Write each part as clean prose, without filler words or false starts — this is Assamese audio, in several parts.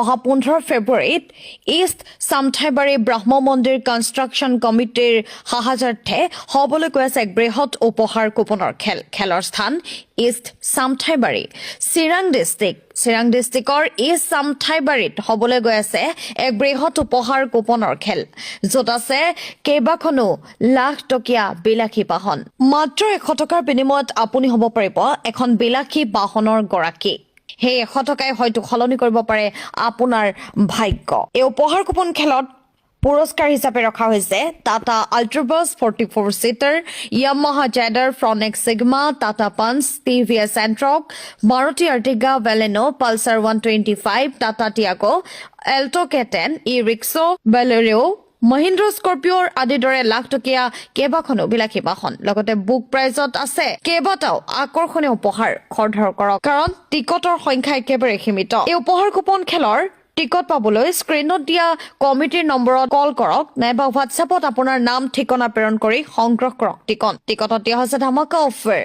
অহা 15 ফেব্ৰুৱাৰীত ইষ্ট সামথাইবাৰী ব্ৰহ্ম মন্দিৰ কনষ্ট্ৰাকশ্যন কমিটিৰ সাহায্যাৰ্থে হ'বলৈ গৈ আছে এক বৃহৎ উপহাৰ কুপনৰ খেলৰ স্থান ইষ্ট সামথাইবাৰী চিৰাং ডিষ্ট্ৰিক্টৰ ইষ্ট সামথাইবাৰীত হ'বলৈ গৈ আছে এক বৃহৎ উপহাৰ কুপনৰ খেল য'ত আছে কেইবাখনো লাখ টকীয়া বিলাসী বাহন মাত্ৰ 100 টকাৰ বিনিময়ত আপুনি হ'ব পাৰিব এখন বিলাসী বাহনৰ গৰাকী সেই 100 টকাই হয়তো সলনি কৰিব পাৰে আপোনাৰ ভাগ্য এই উপহাৰ কুপন খেলত পুৰস্কাৰ হিচাপে ৰখা হৈছে টাটা আল্ট্ৰাবাছ 44 সিটাৰ ইয়ামাহা জেডাৰ Fronx Sigma Tata Punch TVS Ntorq Maruti Ertiga Baleno Pulsar 125 Tata Tiago Alto K10 e rickshaw Bolero Mahindra স্কৰপিঅ'ৰ আদিৰ দৰে লাখ টকীয়া কেইবাখনো বিলাসী বাহন লগতে বুক প্ৰাইজত আছে কেইবাটাও আকৰ্ষণীয় উপহাৰ খৰধৰ কৰক কাৰণ টিকটৰ সংখ্যা একেবাৰে সীমিত এই উপহাৰ কুপন খেলৰ টিকট পাবলৈ স্ক্ৰিনত দিয়া কমিটিৰ নম্বৰত কল কৰক নাইবা হোৱাটছএপত আপোনাৰ নাম ঠিকনা প্ৰেৰণ কৰি সংগ্ৰহ কৰক টিকটত দিয়া হৈছে ধামাকা অফাৰ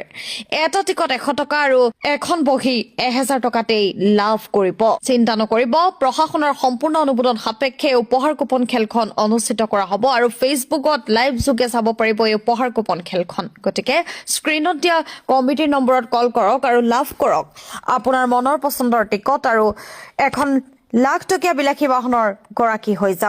এটা টিকট 100 টকা আৰু এখন বহি 1000 টকাতেই লাভ কৰিব চিন্তা নকৰিব প্ৰশাসনৰ সম্পূৰ্ণ অনুমোদন সাপেক্ষে উপহাৰ কুপন খেলখন অনুষ্ঠিত কৰা হ'ব আৰু ফেচবুকত লাইভ যোগে চাব পাৰিব এই উপহাৰ কুপন খেলখন গতিকে স্ক্ৰিনত দিয়া কমিটিৰ নম্বৰত কল কৰক আৰু লাভ কৰক আপোনাৰ মনৰ পছন্দৰ টিকট আৰু এখন লাখ টকীয়া বিলাসী বাহনৰ গৰাকী হৈ যাওক